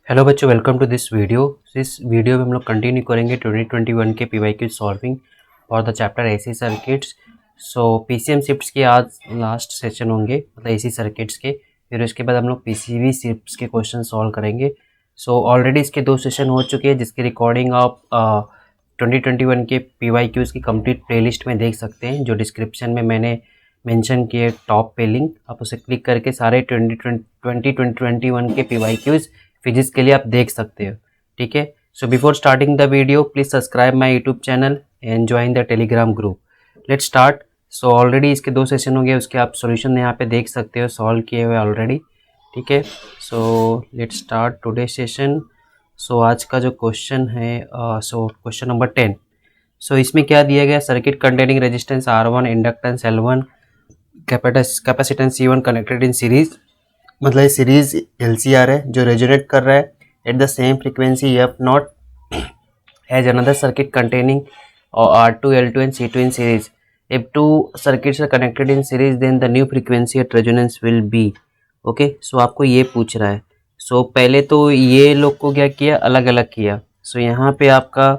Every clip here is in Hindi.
हेलो बच्चों, वेलकम टू दिस वीडियो। इस वीडियो में हम लोग कंटिन्यू करेंगे 2021 के PYQ solving for the chapter AC circuits. So PCM shifts के आज लास्ट सेशन होंगे, मतलब एसी सर्किट्स के। फिर उसके बाद हम लोग पीसीबी शिफ्ट्स के क्वेश्चन सॉल्व करेंगे। सो ऑलरेडी इसके 2 सेशन हो चुके हैं, जिसकी रिकॉर्डिंग आप 2021 के पीवाईक्यूज़ की कंप्लीट प्लेलिस्ट में देख सकते हैं, जो डिस्क्रिप्शन में मैंने मेंशन किए टॉप पे लिंक। आप उसे क्लिक करके सारे 2021 के पीवाईक्यूज़ फिजिक्स के लिए आप देख सकते हो। ठीक है। So before starting the video please subscribe my YouTube channel and join the Telegram group. Let's start. So already इसके 2 सेशन हो गए, उसके आप सॉल्यूशन यहाँ पे देख सकते हो, सॉल्व किए हुए ऑलरेडी। ठीक है। So let's start today session. So आज का जो क्वेश्चन है, सो क्वेश्चन नंबर 10। सो इसमें क्या दिया गया? Circuit containing resistance R1, inductance L1, capacitance C1 connected in series. मतलब सीरीज LCR है जो रेजोनेट कर रहा है at the same frequency F naught as another circuit containing R2, L2 and C2 in series. if two circuits are connected in series then the new frequency at resonance will be। Okay, so आपको ये पूछ रहा है। सो पहले तो ये लोग को क्या किया, अलग अलग किया। सो यहाँ पे आपका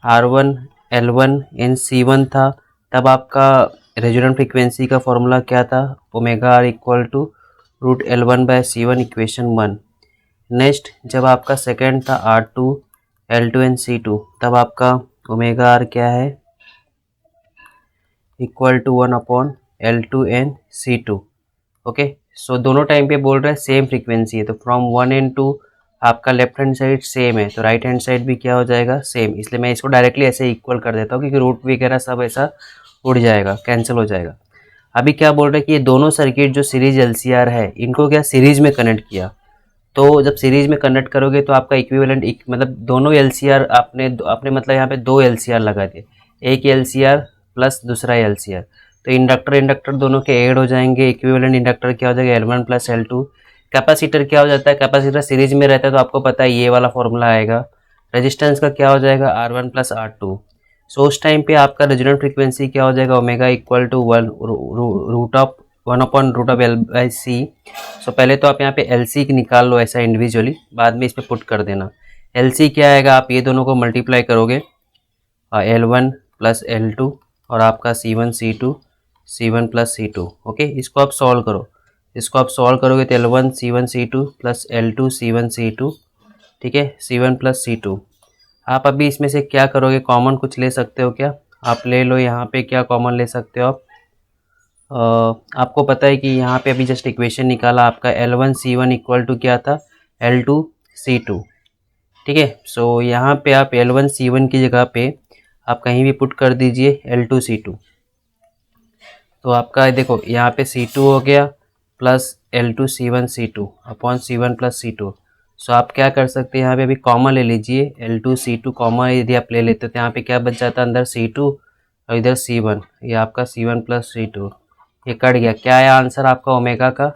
R1, L1 एंड C1 था, तब आपका रेजोनेंट फ्रीक्वेंसी का फॉर्मूला क्या था? Omega R equal to √L1/C1 equation 1। Next जब आपका सेकेंड था R2, L2 एंड C2, तब आपका ओमेगा आर क्या है? Equal to 1/L2 and C2। Okay, so दोनों टाइम पे बोल रहे हैं सेम फ्रीक्वेंसी है, तो फ्रॉम 1 एंड 2 आपका लेफ्ट हैंड साइड सेम है, तो राइट हैंड साइड भी क्या हो जाएगा? सेम। इसलिए मैं इसको डायरेक्टली ऐसे इक्वल कर देता हूँ, क्योंकि रूट वगैरह सब ऐसा उड़ जाएगा, कैंसिल हो जाएगा। अभी क्या बोल रहे हैं कि ये दोनों सर्किट जो सीरीज LCR है, इनको क्या सीरीज में कनेक्ट किया। तो जब सीरीज में कनेक्ट करोगे तो आपका इक्विवेलेंट मतलब दोनों LCR आपने मतलब यहाँ पे 2 LCR लगा दिए, एक LCR प्लस दूसरा LCR। तो इंडक्टर दोनों के ऐड हो जाएंगे, इक्विवेलेंट इंडक्टर क्या हो जाएगा? L1 plus L2। कैपेसिटर क्या हो जाता है? कैपेसिटर सीरीज में रहता है तो आपको पता है ये वाला फॉर्मूला आएगा। रेजिस्टेंस का क्या हो जाएगा? R1 plus R2। सो उस टाइम पे आपका रेजोनेंट फ्रीक्वेंसी क्या हो जाएगा? Omega equal to 1/L/C। सो पहले तो आप यहाँ पे LC निकाल लो ऐसा इंडिविजुअली, बाद में इस पे पुट कर देना। LC क्या आएगा? आप ये दोनों को मल्टीप्लाई करोगे, L1 प्लस L2 और आपका C1 C2, C1 plus C2। Okay, इसको आप सॉल्व करो। इसको आप सॉल्व करोगे तो L1 C1 C2 plus L2 C1 C2, ठीक है, C1 प्लस C2। आप अभी इसमें से क्या करोगे? कॉमन कुछ ले सकते हो क्या? आप ले लो, यहाँ पे क्या कॉमन ले सकते हो आप? आपको पता है कि यहाँ पे अभी जस्ट इक्वेशन निकाला आपका, L1 C1 इक्वल टू क्या था? L2 C2। ठीक है, सो यहाँ पे आप L1 C1 की जगह पे आप कहीं भी पुट कर दीजिए L2 C2। तो आपका देखो यहाँ पे C2 हो गया plus L2 C1 C2 upon C1 plus C2। सो आप क्या कर सकते हैं, यहाँ पे अभी कॉमन ले लीजिए, L2 C2 कॉमन यदि आप ले लेते तो यहाँ पे क्या बच जाता है? अंदर C2 और इधर C1, ये आपका C1 प्लस C2, ये कट गया। क्या आया आंसर आपका ओमेगा का?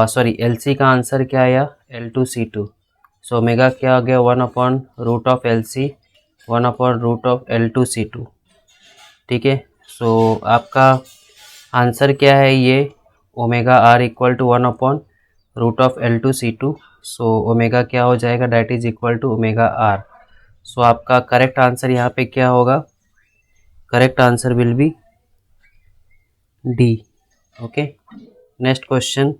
सॉरी, LC का आंसर क्या आया? L2 C2। सो ओमेगा क्या हो गया? 1/√LC 1/√L2 C2। ठीक है, सो आपका आंसर क्या है? ये omega R equal to 1/√L2 C2। So omega क्या हो जाएगा? That is equal to omega R. So आपका करेक्ट आंसर यहाँ पे क्या होगा? Correct answer will be D. Okay, next question,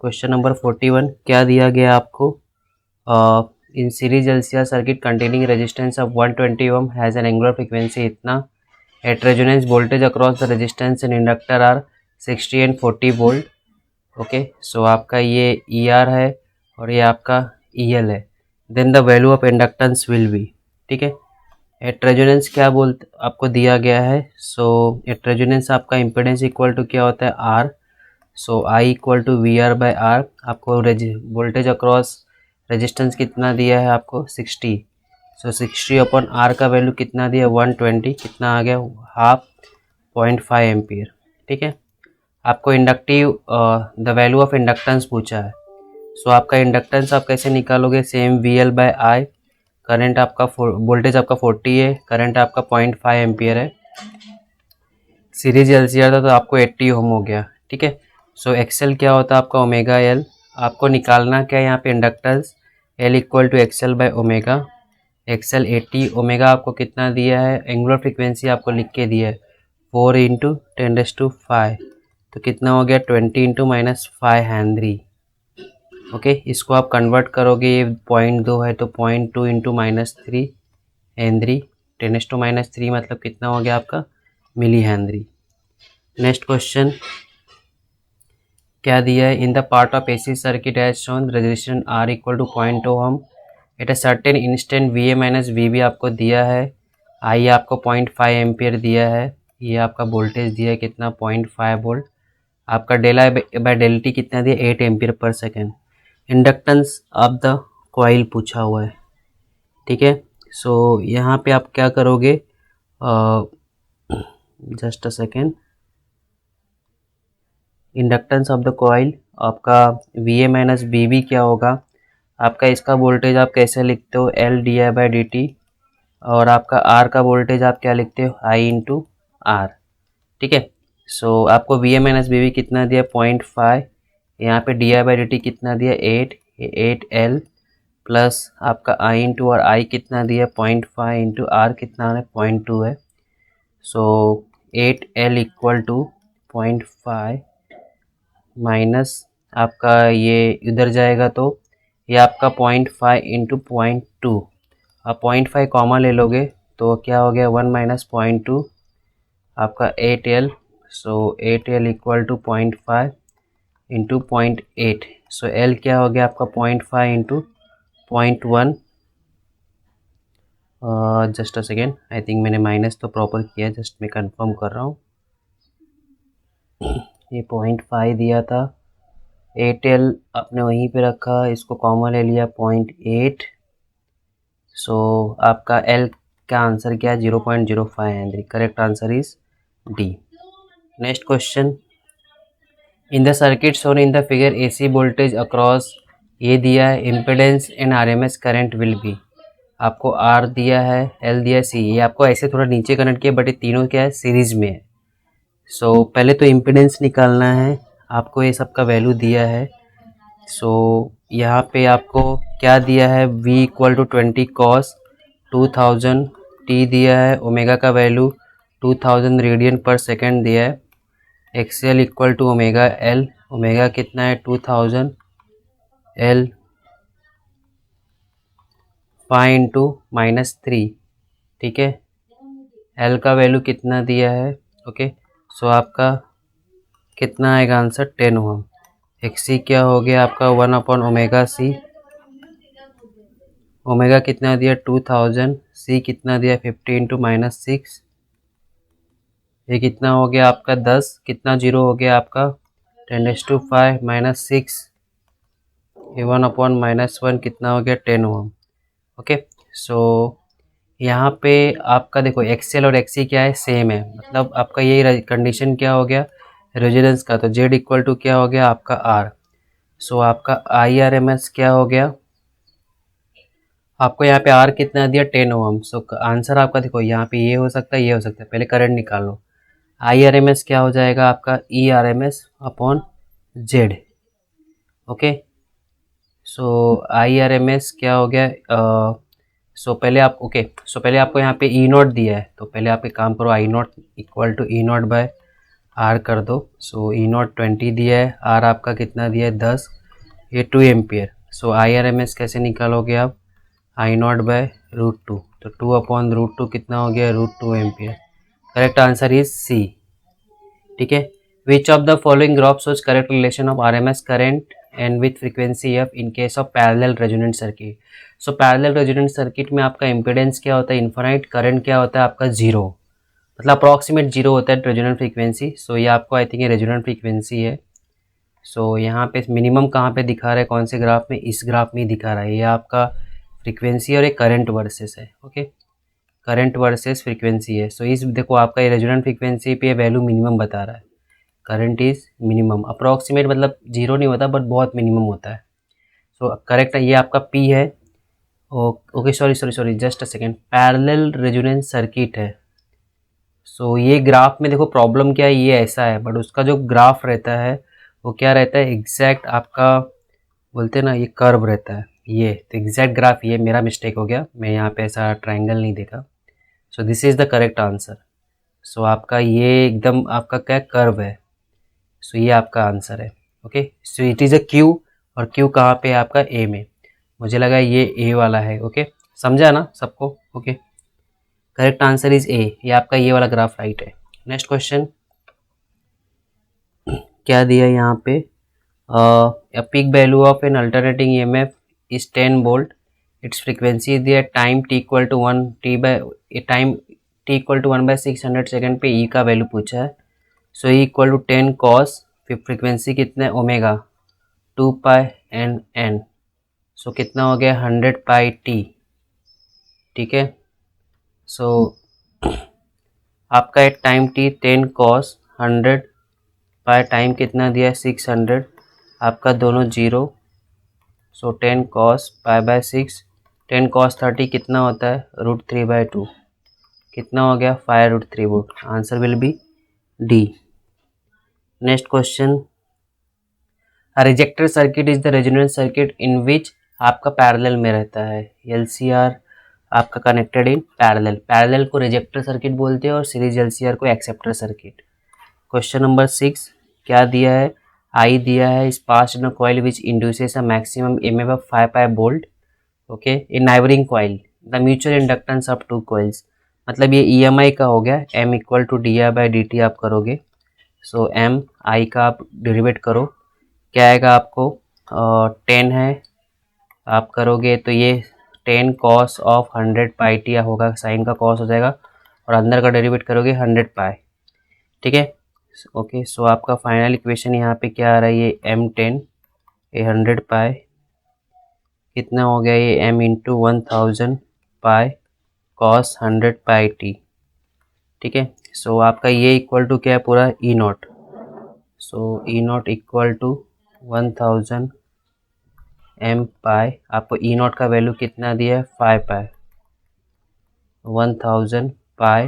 question number 41। क्या दिया गया आपको? In series LCR circuit containing resistance of 120 ohm has an angular frequency इतना, at resonance voltage across the resistance and inductor are 60 and 40 volt. Okay, so आपका ये ER है और ये आपका EL है। Then the value of inductance will be. ठीक है, एट रेजोनेंस क्या बोलते आपको दिया गया है? सो एट रेजोनेंस आपका इम्पिडेंस इक्वल टू क्या होता है? R। So I equal to VR/R। आपको वोल्टेज अक्रॉस रेजिस्टेंस कितना दिया है आपको? 60। सो 60 अपॉन R का वैल्यू कितना दिया? 120। कितना आ गया? 0.5 एम्पियर। ठीक है, आपको inductive the value of inductance पूछा है। सो आपका इंडक्टेंस आप कैसे निकालोगे? Same VL/I। करंट आपका वोल्टेज आपका 40 है, करंट आपका 0.5 एम्पियर है। सीरीज LCR था तो आपको 80 ओम हो गया। ठीक है, सो XL क्या होता है आपका? ओमेगा L आपको निकालना क्या है यहाँ पे inductance L equal to XL by omega, XL 80, omega आपको कितना दिया है, एंगुलर फ्रीक्वेंसी आपको लिख के दिया है 4 इंटू 10⁵, तो कितना हो गया 20 इंटू -5 हेनरी। ओके, इसको आप कन्वर्ट करोगे, ये 0.2 है तो 0.2 इंटू -3 हेनरी, 10⁻³ मतलब कितना हो गया आपका मिली हेनरी। नेक्स्ट क्वेश्चन क्या दिया है, in the part of AC circuit as shown resistance R equal to 0.2 ohm at a certain instant VA minus VB आपको दिया है, I आपको 0.5 एम्पियर दिया है, ये आपका वोल्टेज दिया है कितना 0.5 वोल्ट, आपका del I by del T कितना दिया 8 एम्पियर पर second. Inductance of the coil पूछा हुआ है, ठीक है। सो यहाँ पे आप क्या करोगे, just a second, inductance of the coil आपका VA माइनस VB क्या होगा, आपका इसका वोल्टेज आप कैसे लिखते हो L di/dt, और आपका R का वोल्टेज आप क्या लिखते हो I इंटू R, ठीक है। सो आपको VA माइनस VB कितना दिया 0.5, यहाँ पे di/dt कितना दिया 8L प्लस आपका I इंटू और I कितना दिया 0.5 इंटू R कितना है 0.2 है, सो 8L इक्वल टू 0.5 माइनस आपका ये इधर जाएगा तो ये आपका 0.5 इंटू 0.2, आप 0.5 कॉमा ले लोगे तो क्या हो गया 1 माइनस 0.2 आपका 8L, so 8L equal to 0.5 into 0.8, so L क्या हो गया आपका 0.5 into 0.1, just a second, I think मैंने माइनस तो प्रॉपर किया, जस्ट मैं कंफर्म कर रहा हूँ, ये 0.5 दिया था, 8L आपने वहीं पे रखा, इसको कॉमन ले लिया 0.8, सो आपका L का आंसर क्या है 0.05 Henry, correct answer is D. Next question, in the circuit shown in the figure AC voltage across, ये दिया है impedance and RMS current will be, आपको R दिया है, L दिया है, C, ये आपको ऐसे थोड़ा नीचे कनेक्ट किया बट ये तीनों क्या है सीरीज में है। सो पहले तो इम्पिडेंस निकालना है, आपको ये सब का वैल्यू दिया है, सो यहाँ पे आपको क्या दिया है V equal to 20 cos 2000, T दिया है, ओमेगा का वैल्यू 2000 रेडियन पर सेकेंड दिया है, XL equal to omega L, omega कितना है 2000 L 5 इंटू -3, ठीक है, L का वैल्यू कितना दिया है, ओके, सो आपका कितना आएगा आंसर 10 ओम, XC क्या हो गया आपका 1/ओमेगा C, ओमेगा कितना दिया 2000, C कितना दिया 50 इंटू -6, ये कितना हो गया आपका 10, कितना जीरो हो गया आपका 10⁵ -6, ये 1/-1 कितना हो गया 10 ओम, ओके। सो यहाँ पे आपका देखो XL और XC क्या है सेम है, मतलब आपका यही कंडीशन क्या हो गया रेजिडेंस का, तो Z इक्वल टू क्या हो गया आपका R, सो आपका IRMS क्या हो गया, आपको यहाँ पे R कितना दिया 10 ओम, सो आंसर आपका देखो यहाँ पे ये हो सकता है, ये हो सकता है, पहले करंट निकाल लो, IRMS क्या हो जाएगा आपका ERMS अपॉन Z, ओके। सो IRMS क्या हो गया, सो पहले आप ओके, सो पहले आपको यहाँ पे E0 दिया है, तो पहले आप एक काम करो I0 equal to E0 bye R कर दो, सो E0 20 दिया है, R आपका कितना दिया है 10, ये 2 एम्पियर, सो IRMS कैसे निकालोगे आप I0 बाय √2, तो 2/√2 कितना हो गया √2 ampere, correct answer is C, ठीक है। Which of the following graph shows correct relation of RMS current and with frequency F in case of parallel resonant circuit, so parallel resonant circuit में आपका इम्पिडेंस क्या होता है इन्फिनाइट, करंट क्या होता है आपका जीरो, मतलब अप्रॉक्सीमेट जीरो होता है रेजोनेंट फ्रीक्वेंसी, सो ये आपको आई थिंक ये रेजोनेंट फ्रीक्वेंसी है, सो यहाँ पे मिनिमम कहाँ पे दिखा रहा है कौन से ग्राफ में, इस ग्राफ में ही दिखा रहा है, ये आपका फ्रीक्वेंसी और एक करंट वर्सेस है, ओके, करंट वर्सेस फ्रीक्वेंसी है, सो इस देखो आपका ये रेजोनेंट फ्रीक्वेंसी पे वैल्यू मिनिमम बता रहा है, करंट इज मिनिमम, अप्रॉक्सीमेट मतलब जीरो नहीं होता बट बहुत मिनिमम होता है, सो करेक्ट है, ये आपका P है, okay sorry just a second, parallel resonance circuit है, सो ये ग्राफ में देखो प्रॉब्लम क्या है, ये ऐसा है बट उसका जो ग्राफ रहता है वो क्या रहता है एग्जैक्ट आपका बोलते हैं ना, ये कर्व रहता है, ये तो एग्जैक्ट ग्राफ, ये मेरा मिस्टेक हो गया, मैं यहाँ पे ऐसा ट्रायंगल नहीं देखा। So this is the correct answer. सो आपका ये एकदम आपका क्या कर्व है, सो ये आपका आंसर है। Okay, so it is a Q, और क्यू कहाँ पे है आपका, ए में। मुझे लगा ये ए वाला है। ओके, समझा ना सबको। ओके, करेक्ट आंसर इज ए, ये आपका ये वाला ग्राफ राइट है। नेक्स्ट क्वेश्चन क्या दिया है यहाँ पे, a peak value of an alternating EMF is 10 volt. Its frequency is there, time t equal to 1 t by time t equal to 1 by 600 second पे E का वैल्यू पूछा है। सो E इक्वल टू 10 cos, फिर फ्रिक्वेंसी कितना है ओमेगा 2 पाई एन एन, सो कितना हो गया 100 पाई टी। ठीक है, सो आपका एक टाइम t 10 cos 100 पाई टाइम कितना दिया है 600, आपका दोनों zero. So 10 cos pi by 6, 10 cos 30 कितना होता है √3/2, कितना हो गया 5√3 volt. Answer will be D. Next question, rejector circuit is the resonance circuit in which, आपका पैरेलल में रहता है, एलसीआर आपका कनेक्टेड इन पैरेलल, पैरेलल को रिजेक्टर सर्किट बोलते हैं और सीरीज एलसीआर को एक्सेप्टर सर्किट। क्वेश्चन नंबर 6 क्या दिया है, आई दिया है, इस पास in a coil which induces a maximum emf of 5 pi volt. Okay, in neighbouring coil the mutual inductance of two coils, मतलब ये ईएमआई का हो गया, M equal to D I by D T आप करोगे। सो एम आई का आप डेरिवेट करो, क्या आएगा आपको 10 है, आप करोगे तो ये 10 कॉस ऑफ 100 पाई टी होगा, साइन का कॉस हो जाएगा, और अंदर का डेरिवेट करोगे 100 पाई। ठीक है, ओके, सो आपका फाइनल इक्वेशन यहाँ पे क्या आ रहा है, ये M10 ये 100 पाई कितना हो गया, ये m into 1000 pi cos 100 pi T. ठीक है, सो आपका ये इक्वल टू क्या है पूरा E naught, so E naught equal to 1000 m pi, आपको ई नॉट का वैल्यू कितना दिया है 5 पाई, 1000 पाई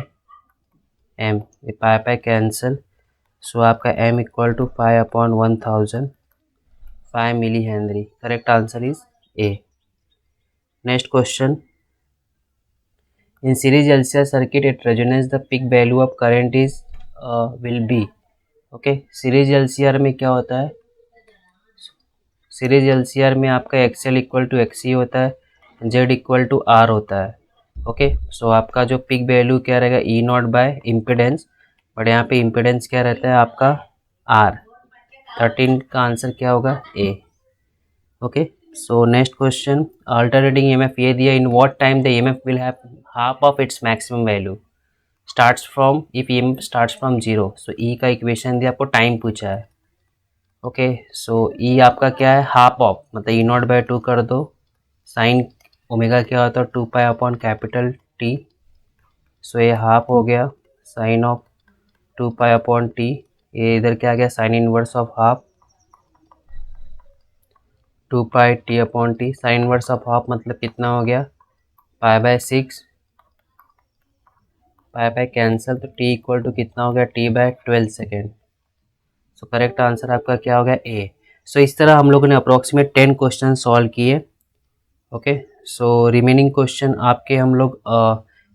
m, ये पाई पाई कैंसिल, सो आपका m equal to 5/1000, 5 milli henry. Correct answer is A. Next question, in series LCR circuit at resonance the peak value of current is will be, okay, series LCR में क्या होता है, सीरीज LCR में आपका XL इक्वल टू XC होता है, Z इक्वल टू R होता है। ओके, सो आपका जो पिक वैल्यू क्या रहेगा ई नॉट बाय इम्पिडेंस, बट यहाँ पे इम्पिडेंस क्या रहता है आपका R। 13 का आंसर क्या होगा A. Okay, so next question, alternating EMF ये दिया, in what time the EMF will have half of its maximum value, starts from, if EMF starts from zero, so E का इक्वेशन दिया, आपको टाइम पूछा है। ओके, सो ई आपका क्या है हाफ ऑफ, मतलब ई नॉट बाय 2 कर दो, साइन ओमेगा क्या होता है 2 pi upon capital T, so ये हाफ हो गया sine of 2 pi upon T, ये इधर क्या आ गया sine inverse of half 2 pi T upon T, sine inverse of half मतलब कितना हो गया pi by 6, pi by cancel, तो टी इक्वल टू कितना हो गया T by 12 second. So correct answer आपका क्या हो गया ए। सो इस तरह हम लोगों ने अप्रोक्सीमेट 10 क्वेश्चन सॉल्व किए। ओके, सो रिमेनिंग क्वेश्चन आपके हम लोग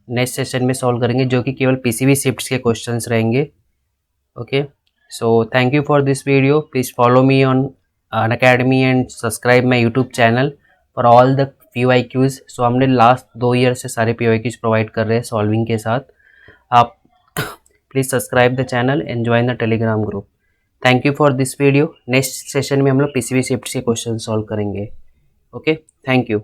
नेक्स्ट सेशन में सॉल्व करेंगे, जो कि केवल पीसीबी शिफ्ट्स के क्वेश्चंस रहेंगे। Okay, so thank you for this video, please follow me on Unacademy and subscribe my YouTube channel for all the PYQs। सो हमने लास्ट 2 ईयर से सारे PYQs प्रोवाइड कर रहे हैं सॉल्विंग के साथ। आप please subscribe the channel and join the Telegram group. Thank you for this video. Next session में हम लोग पीसीबी शिफ्ट्स के क्वेश्चन सॉल्व करेंगे। Okay, thank you.